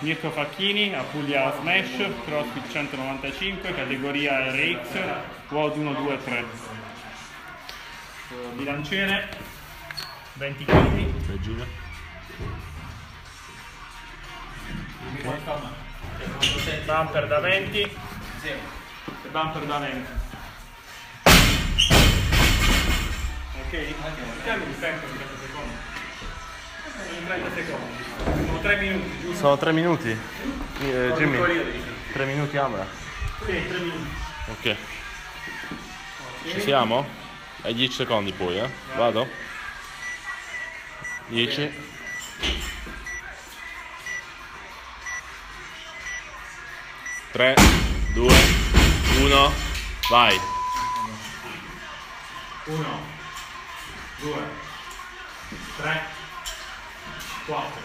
Mirko Facchini, Apulia Smash, CrossFit 195, categoria RX, WOD 1, 2, 3. Bilanciere, 20 kg. Bumper da 20 e bumper da 20. Ok? Cambi il tempo in 30 secondi. In 30 secondi. Sono 3 minuti, giusto? Sono 3 minuti? Jimmy? 3 minuti Amra? Sì, 3 minuti. Ok. Ci siamo? Ai 10 secondi poi, eh? Vado? 10. 3, 2, 1, vai! 1, 2, 3, 4.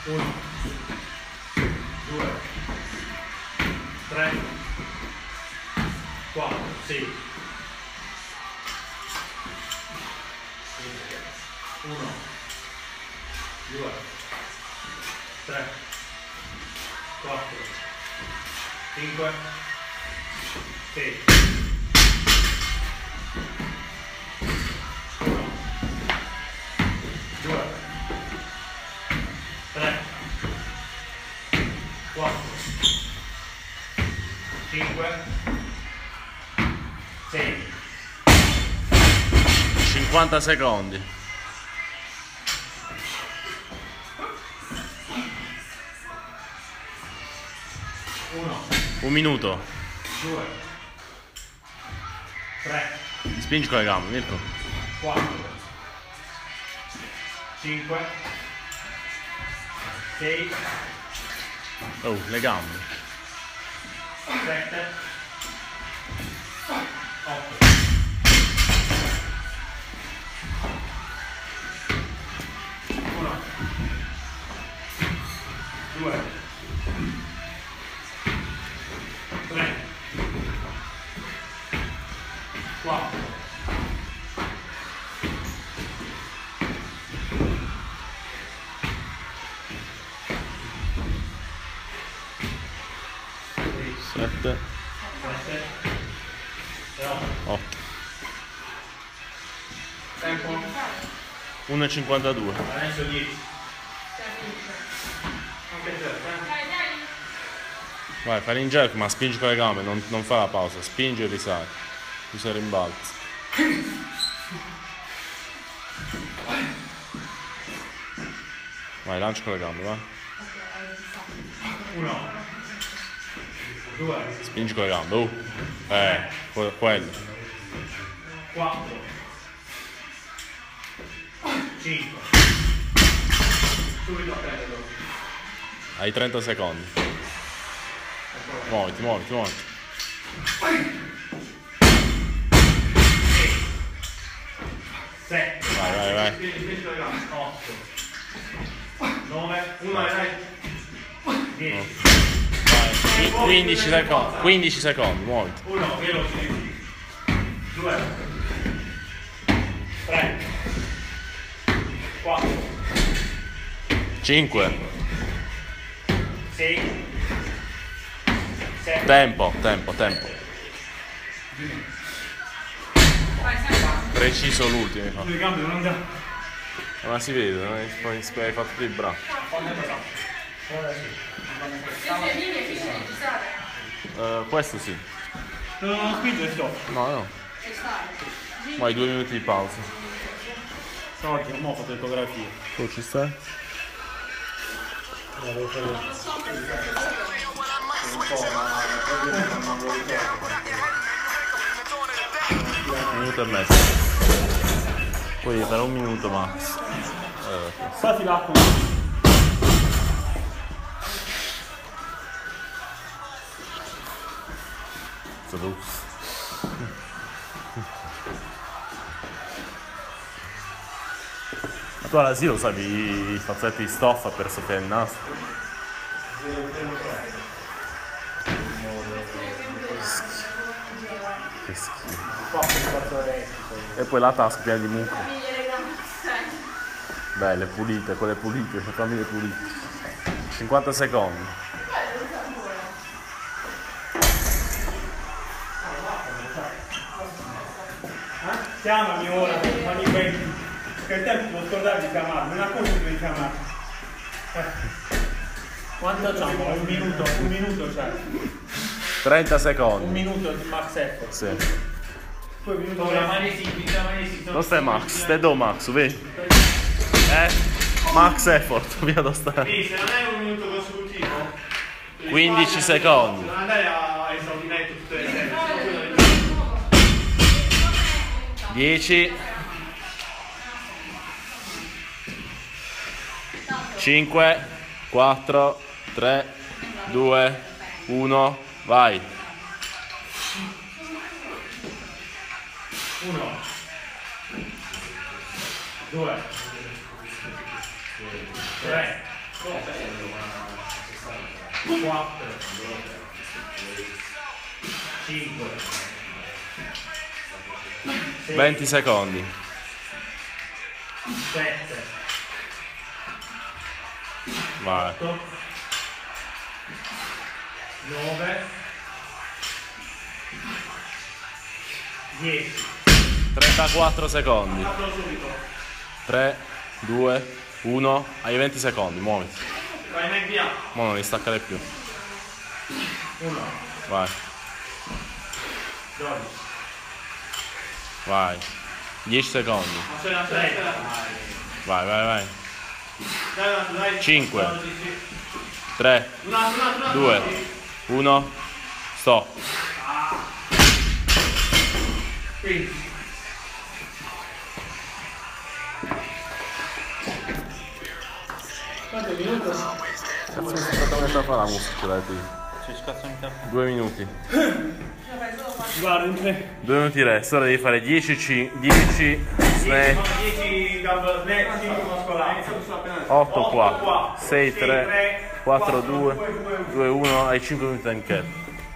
1, 2, 3, 4, sì. 1, 2, 3, 4, 5, 6. 1, 2, 3, 4, 5, 6. 50 secondi. 1, 1 minuto. 2, 3, Spingi con le gambe, Mirko. 4, 5, 6, Oh, le gambe. 7, 8. 1, 2, 3, 4, 7, 8. tempo, 1,52. adesso 10. Anche te, Vai, fai l'injerk ma spingi con le gambe, non fa la pausa, spingi e risali. Usa il rimbalzo. Vai, lancia con le gambe, vai. 1, 2, Spingi con le gambe, quello. 4, 5. Subito a prenderlo. Hai 30 secondi. Muoviti, muoviti, muoviti. 7. Vai, vai, vai. 8, 9, 1, dai. 10. Vai. 15 secondi, 15 secondi, muoviti. 1, veloci. 2, 3, 4, 5. 6, 7. Tempo, tempo, tempo. Preciso l'ultimo. Le gambe non andano. Ma si vede, non hai fatto tutti i bracci. Questo sì. Non spingo e stop. No, no. Vai, 2 minuti di pausa. Stavolta non ho fatto ecografie. Tu ci stai? Un minuto e mezzo. Poi per 1 minuto max. Fatti l'acqua. Ma tu all'asilo usavi i fazzoletti di stoffa per soffiare il naso? Che schifo. E poi la tasca piena di mucca. Dai, le pulite, quelle pulite, fammi le pulite. 50 secondi. Chiamami ora, fammi 20. Che il tempo non scordare di chiamarmi, una cosa devi chiamare. Quanto c'hanno? Un minuto c'è. 30 secondi. Un minuto di max effort. Sì. Poi minuto la manesi. Non stai Max, stai do Max, vedi? Max effort, via da stare. Sì, se non è un minuto consecutivo 15 secondi. non andare a esaurimento tutte le serie. 10 5 4 3 2 1 vai. 1 2 3 4 5 20 secondi. 7 Vai. 8 9 10 34 secondi. Fatelo subito. 3 2 1 hai 20 secondi, muoviti. Vai via. Mo non li staccare più. 1 Vai. 12 Vai. 10 secondi. Vai, vai, vai. 5 3 2 1 stop. Quanto minuto? Cazzo mi sta trovando a fare la musica, dai. 2 minuti. Guarda, in 3 2 minuti resta, ora devi fare 10 snatch, 10 gambe snatch, 5 muscolari. 8 4 6 3 4 2 2 1 hai 5 minuti anche.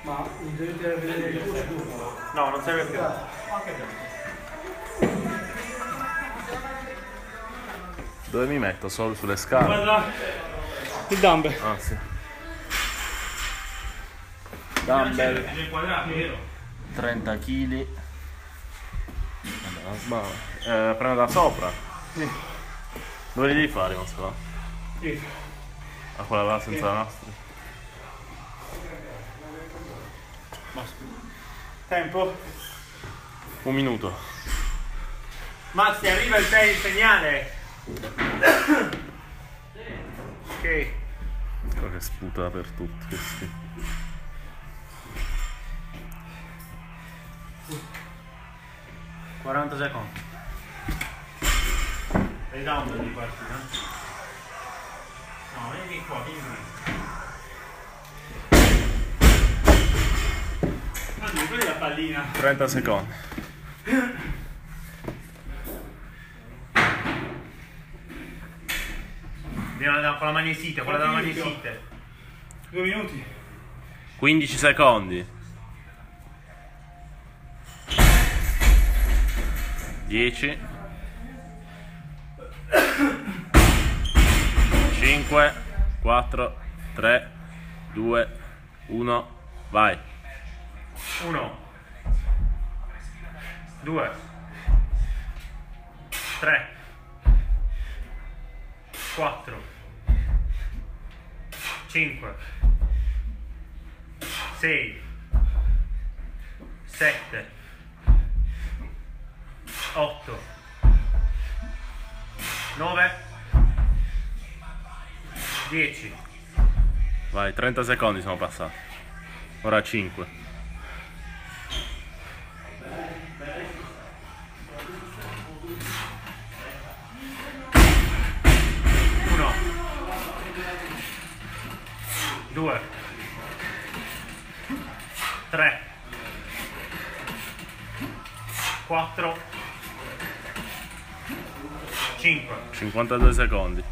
Ma dovete vedere il push. No, non serve più. Dove mi metto? Solo sulle scale? Guarda il dumbbell. Ah sì. Dumbbell 30 kg. Prendo da sopra. Sì. Dove li devi fare, Mascola? Sì. A quella là senza nastri? Tempo. 1 minuto. Max, ti arriva il segnale. Ok. Quello che sputa per tutti questi. - 40 secondi. Vediamo di questi, no? No, vieni qua, vieni qua. Anzi, quella è la pallina. 30 secondi. Con la magnesite, quella della magnesite. 2 minuti. 15 secondi. 10 5 4 3 2 1 vai. 1 2 3 4 5 6 7 8 9 10. Vai, 30 secondi sono passati. Ora 5. Uno 2 3 4 5 52 secondi.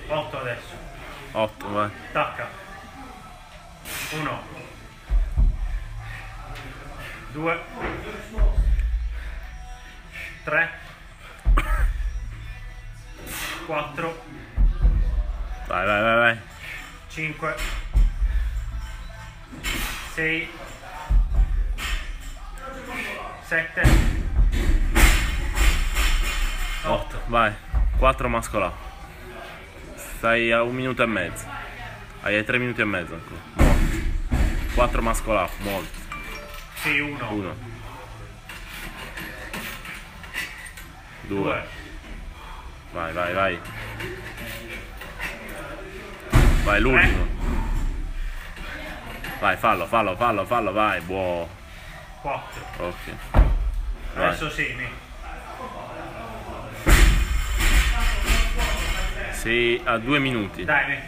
8 adesso. 8, vai. Tacca. 1 2 3 4. Vai, vai, vai, vai. 5. 6. 7. 8. Vai. 4 mascolà. Stai a 1 minuto e mezzo. Hai 3 minuti e mezzo ancora. Molti. 4 mascolà, molti. Sì, 1. 1. 2. Vai, vai, vai. Vai, l'ultimo. Vai, fallo, fallo, fallo, fallo, vai, buono. 4. Ok. Vai. Adesso segni. Sei a 2 minuti. Dai,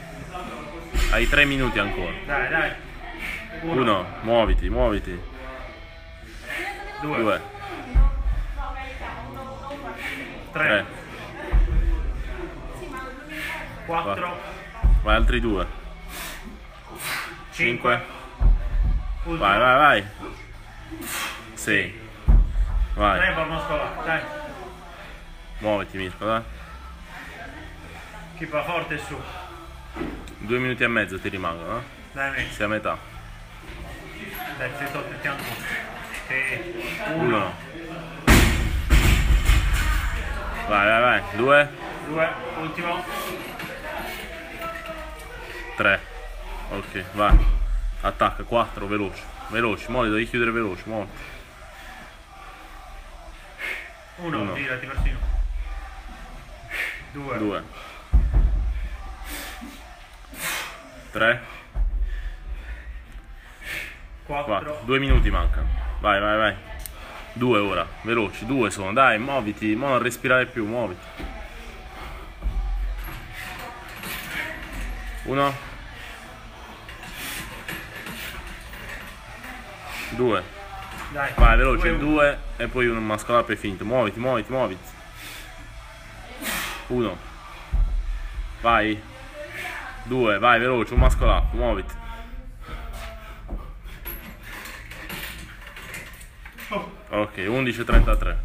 Hai 3 minuti ancora. dai, dai. 1, muoviti, muoviti. 2, 3, 4. vai, altri 2. 5. Vai, vai, vai. 6. Vai. 3 per muscolare, dai. Muoviti, Mirko, dai. Chi va forte su. 2 minuti e mezzo ti rimangono, eh? Dai, Sei a metà. dai, sei tolto il fianco. 1. Vai, vai, vai. 2, 2, ultimo. 3. Ok, vai. Attacca, 4, veloce. Veloci, muoviti, devi chiudere veloce, muoviti. 1, girati persino. 2. 2. 3. 4. 2 minuti mancano. Vai, vai, vai. 2 ora, veloci, 2 sono. Dai, muoviti, non respirare più, muoviti. 1. 2. Dai. Vai, veloce, 2 e poi un mascolare e finito. Muoviti, muoviti, muoviti. 1. Vai. 2, vai, veloce, un mascolare, muoviti. Ok, 11:33.